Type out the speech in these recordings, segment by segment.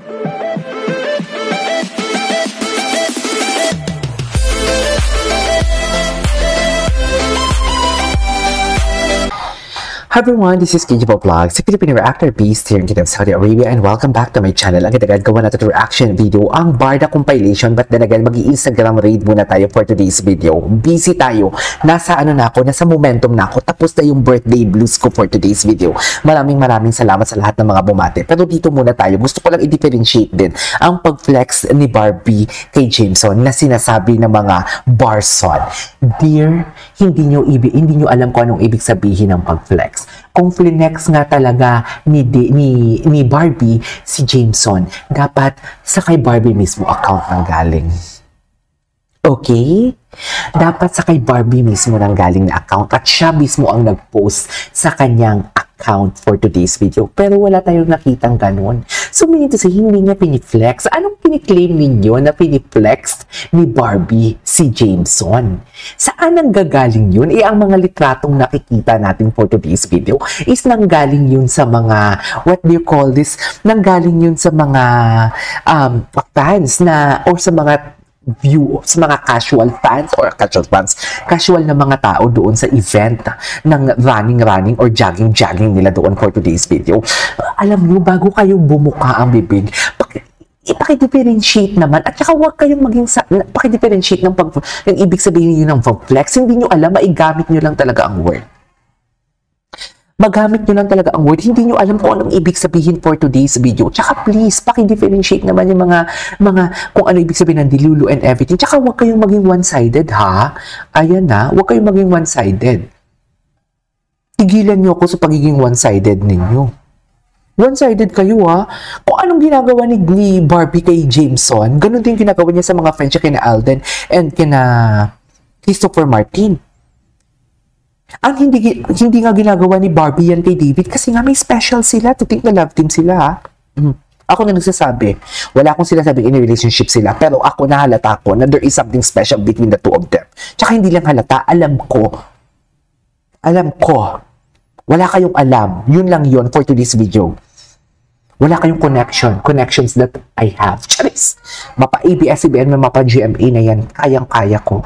Hi everyone, this is KJ Vlogs, a Filipino reactor beast here in Kingdom, Saudi Arabia, and welcome back to my channel. Ang kitagad gawa natin ito reaction video, ang Barda compilation, but then again, mag-i-Instagram raid muna tayo for today's video. Busy tayo, nasa nasa momentum na ako, tapos na yung birthday blues ko for today's video. Maraming salamat sa lahat ng mga bumate. Pero dito muna tayo, gusto ko lang i-differentiate din ang pag-flex ni Barbie kay Jameson na sinasabi ng mga Barson. Dear, hindi nyo alam kung anong ibig sabihin ng pag-flex. Kung flinex nga talaga ni Barbie si Jameson, dapat sa kay Barbie mismo account nang galing. Okay? Dapat sa kay Barbie mismo nang galing na account at siya mismo ang nag-post sa kanyang account for today's video. Pero wala tayong nakitang ganun. So, meaning to say, hindi niya piniflex. Anong piniklaim ninyo na piniflex ni Barbie si Jameson? Saan ang gagaling yun? Ang mga litratong nakikita natin for today's video is nanggaling yun sa mga, what do you call this? Nanggaling yun sa mga fans na, or sa mga sa mga casual na mga tao doon sa event ng running or jogging nila doon for today's video. Alam nyo, bago kayo bumuka ang bibig, ipaki-differentiate naman at saka huwag kayong paki-differentiate ng yung ibig sabihin nyo ng flex. Hindi nyo alam, maigamit nyo lang talaga ang word. Magamit nyo lang talaga ang word. Hindi nyo alam kung anong ibig sabihin for today's video. Tsaka please, paki-differentiate naman yung mga kung ano ibig sabihin ng dilulu and everything. Tsaka huwag kayong maging one-sided, ha? Ayan na, huwag kayong maging one-sided. Tigilan nyo ako sa pagiging one-sided ninyo. One-sided kayo, ha? Kung anong ginagawa ni Barbie kay Jameson, ganun din ginagawa niya sa mga friends niya kina Alden and kina Christopher Martin. Ang hindi nga ginagawa ni Barbie yan kay David kasi nga may special sila. To think na love team sila, ha? Ako na nagsasabi. Wala akong sinasabing in a relationship sila. Pero ako nahalata ko na there is something special between the two of them. Tsaka hindi lang halata. Alam ko. Wala kayong alam. Yun lang yun for today's video. Wala kayong connections that I have. Charis! Mapa ABS-CBN, mapa GMA na yan. Kayang-kaya ko.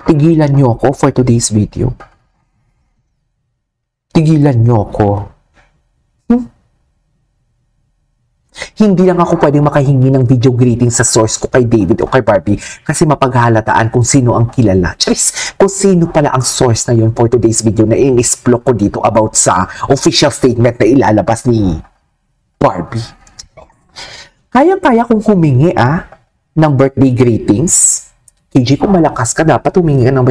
Tigilan nyo ako for today's video. Tigilan nyo ako. Hindi lang ako pwedeng makahingi ng video greeting sa source ko kay David o kay Barbie kasi mapaghahalataan kung sino ang kilala. Charis, kung sino pala ang source na yun for today's video na in-explore ko dito about sa official statement na ilalabas ni Barbie. Kaya-kaya kong humingi ng birthday greetings. KJ, kung malakas ka, dapat humingi ka ng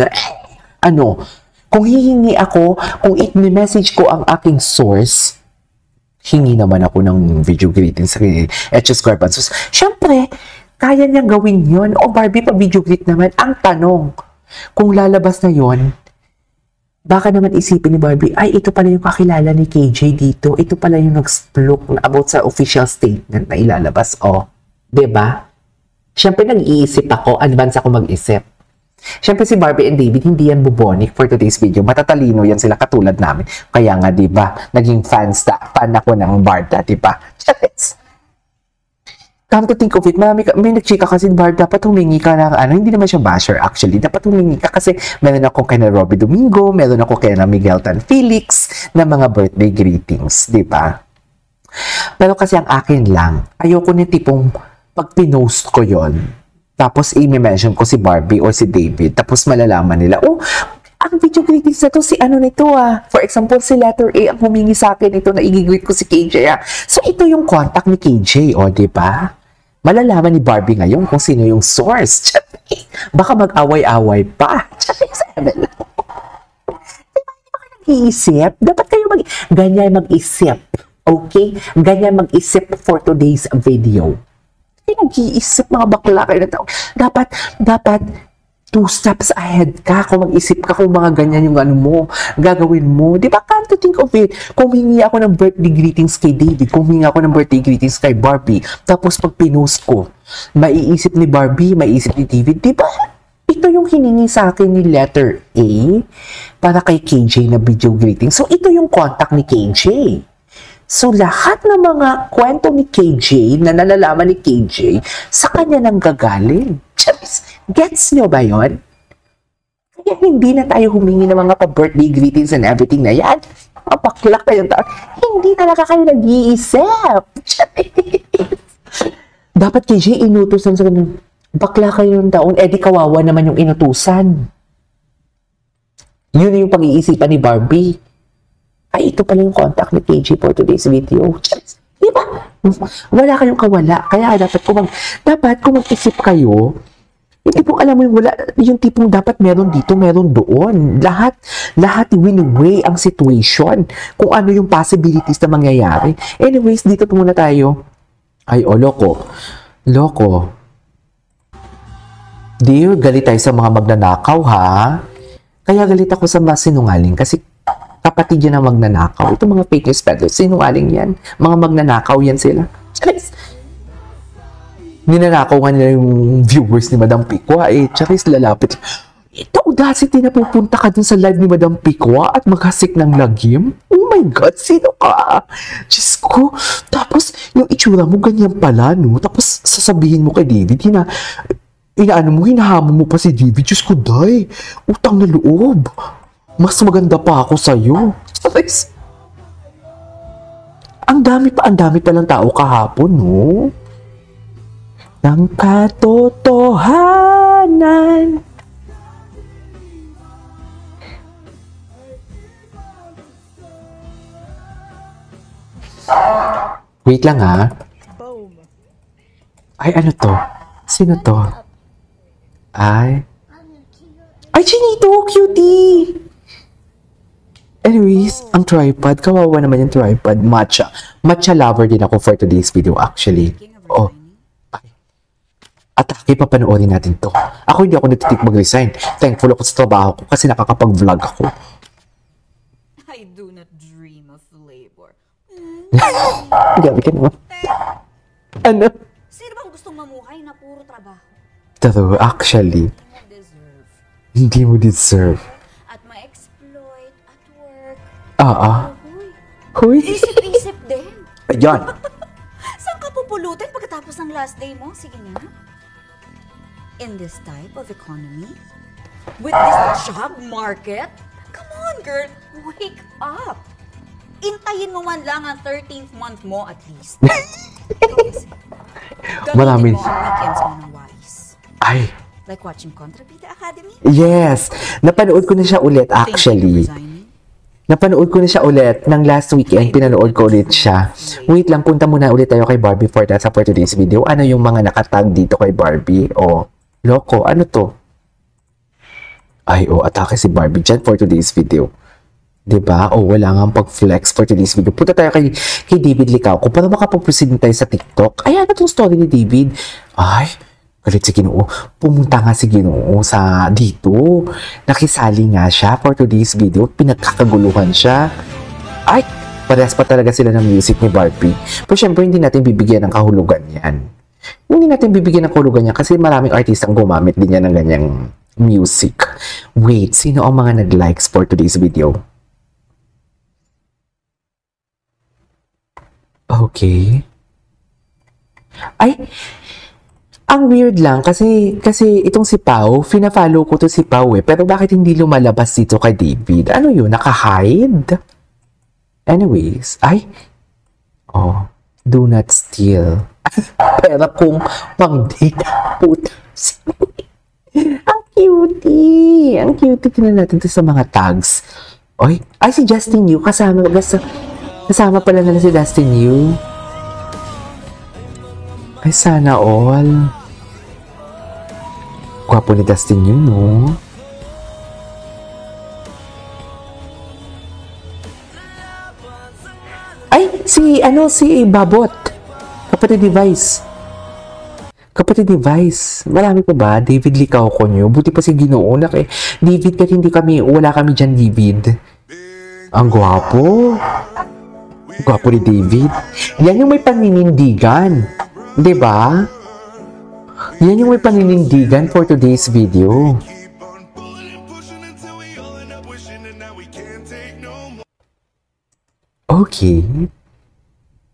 kung hihingi ako, kung i-message ko ang aking source, hingi naman ako ng video greetings sa HS Garbanzos. Siyempre, kaya niyang gawin yun. O Barbie, pa video greet naman. Ang tanong, kung lalabas na yon, baka naman isipin ni Barbie, ay, ito pala yung kakilala ni KJ dito. Ito pala yung nag-splook about sa official statement na ilalabas. O, diba? Siyempre, nag-iisip ako, advance ako mag-isip. Siyempre, si Barbie and David, hindi yan bubonic for today's video. Matatalino yan sila katulad namin. Kaya nga, diba, naging fan ako ng Barda, diba? Come to think of it, may nagchika kasi, Barda, dapat humingi ka ng, hindi naman siya basher actually. Dapat humingi ka kasi meron ako kay na Robby Domingo, meron ako kay na Miguel Tan Felix na mga birthday greetings, diba? Pero kasi ang akin lang, ayoko ni tipong pag pinost ko yon, tapos i-mention ko si Barbie or si David, tapos malalaman nila, ang video greetings na to, si nito For example, si letter A ang humingi sa akin ito na i-greet ko si KJ So, ito yung contact ni KJ, diba? Malalaman ni Barbie ngayon kung sino yung source. Baka mag-away-away pa. Diba nag-iisip? Dapat kayo ganyan mag-isip. Okay? Ganyan mag-isip for today's video. Nag-iisip mga bakla kayo na tao. Dapat 2 steps ahead ka kung mag-isip ka kung mga ganyan yung gagawin mo. Di ba? Come to think of it. Kung hingi ako ng birthday greetings kay David, kung hingi ako ng birthday greetings kay Barbie, tapos pag pinost ko, maiisip ni Barbie, maiisip ni David, di ba? Ito yung hiningi sa akin ni letter A para kay KJ na video greeting. So, ito yung contact ni KJ. So, lahat ng mga kwento ni KJ na nalalaman ni KJ, sa kanya nang gagaling. Charis, gets nyo ba yon? Kaya hindi na tayo humingi ng mga pa-birthday greetings and everything na yan. Mapaklak kayong tao. Hindi talaga kayo nag-iisip. Dapat KJ inutusan sa kanila. Bakla kayo ng taon, di kawawa naman yung inutusan. Yun yung pag-iisipan ni Barbie. Ay, ito pala yung contact ni KJ for today's video. Diba? Wala kayong kawala. Kaya dapat kung mag-isip kayo, yung tipong alam mo yung tipong dapat meron dito, meron doon. Lahat win-weigh ang situation. Kung ano yung possibilities na mangyayari. Anyways, dito po muna tayo. Ay, loko. Dear, galit tayo sa mga magnanakaw, ha? Kaya galit ako sa mga sinungaling kasi kapatid yan ang magnanakaw. Ito mga fake news peddlers, sinungaling yan. Mga magnanakaw yan sila. Charis! Ninanakaw nga nila yung viewers ni Madam Pikwa. Charis, lalapit. Ito audacity na pupunta ka dun sa live ni Madam Pikwa at maghasik ng lagim? Oh my God, sino ka? Diyos ko. Tapos, yung itsura mo, ganyan pala, no? Tapos, sasabihin mo kay David, hinahamon mo pa si David. Diyos ko, day. Utang na loob. Mas maganda pa ako sa'yo. Ang dami pa lang tao kahapon, no? Ng katotohanan. Wait lang, ha? Ay, ano to? Sino to? Ay, Chinito! Cutie! Anyways, ang tripod, kawawa naman yung tripod, matcha. Matcha lover din ako for today's video actually. Atake, papanoorin natin to. Ako hindi ako natitik mag-resign. Thankful ako sa trabaho ko kasi nakakapag-vlog ako. I do not dream of labor. Gabi ka naman. Ano? Sino bang gustong mamuhay na puro trabaho? True, actually. Hindi mo deserve. At ma-exploit at work. Huy? Isip-isip din. Ayan. Saan ka pupulutin pagkatapos ng last day mo? Sige nga. In this type of economy? With this job market? Come on, girl. Wake up. Intayin mo man lang ang 13th month mo at least. Marami. Gamitin mo ang weekends mo ng wise. Ay. Like watching Contrabida Academy? Yes. Napanood ko na siya ulit actually. Napanood ko na siya ulit ng last weekend. Pinanood ko ulit siya. Wait lang, punta muna ulit tayo kay Barbie for that for today's video. Ano yung mga nakatag dito kay Barbie? Loko. Ano to? Ay, atake si Barbie dyan for today's video. Diba? Wala nga pag-flex for today's video. Punta tayo kay David Licauco para makapag-proceed tayo sa TikTok. Ay, ano itong story ni David? Ay, galit si Ginoo. Pumunta nga si Ginoo sa dito. Nakisali nga siya for today's video. Pinagkakaguluhan siya. Ay, parehas pa talaga sila ng music ni Barbie. Pero syempre, hindi natin bibigyan ng kahulugan yan. Hindi natin bibigyan ng kahulugan yan kasi maraming artistang gumamit din yan ng ganyang music. Wait, sino ang mga nag-likes for today's video? Okay. Ay, ang weird lang kasi itong si Pao, fina-follow ko to si Pao pero bakit hindi lumalabas dito kay David? Ano yun? Naka-hide? Anyways, do not steal. Pero kung pang-date, putas. Ang cutie! Ang cutie. Tignan natin to sa mga tags. Ay, si Justin Yu. Kasama pala na si Justin Yu. Ay, sana all. Gwapo ni Justin Yu, no? Ay, si Babot. Kapatid Device. Marami pa ba? David Licauco nyo. Buti pa si Ginoo. David, kasi wala kami dyan, David. Ang gwapo. Gwapo ni David. Yan yung may paninindigan. Diba? Yan yung may paninindigan for today's video. Okay.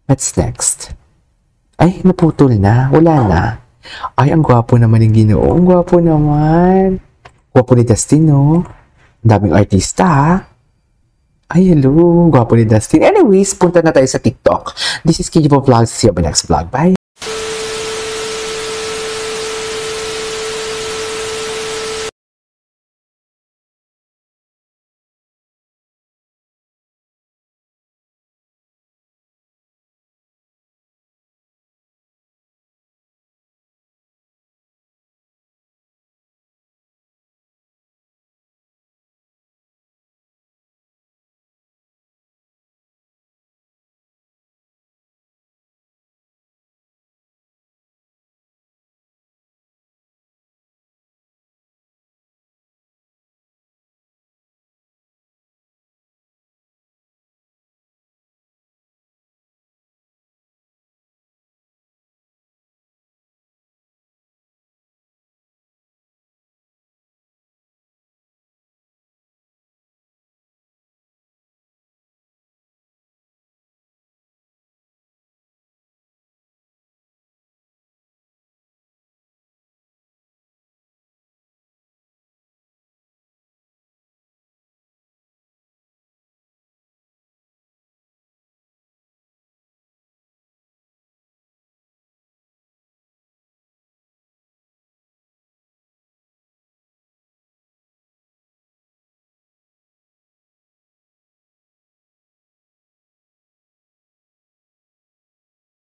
What's next? Ay, naputol na. Wala na. Ay, ang gwapo naman ng Ginoo. Ang gwapo naman. Gwapo ni Dustin, no? Ang daming artista, ha? Ay, hello. Gwapo ni Dustin. Anyways, punta na tayo sa TikTok. This is KJ Vlogs. See you on my next vlog. Bye!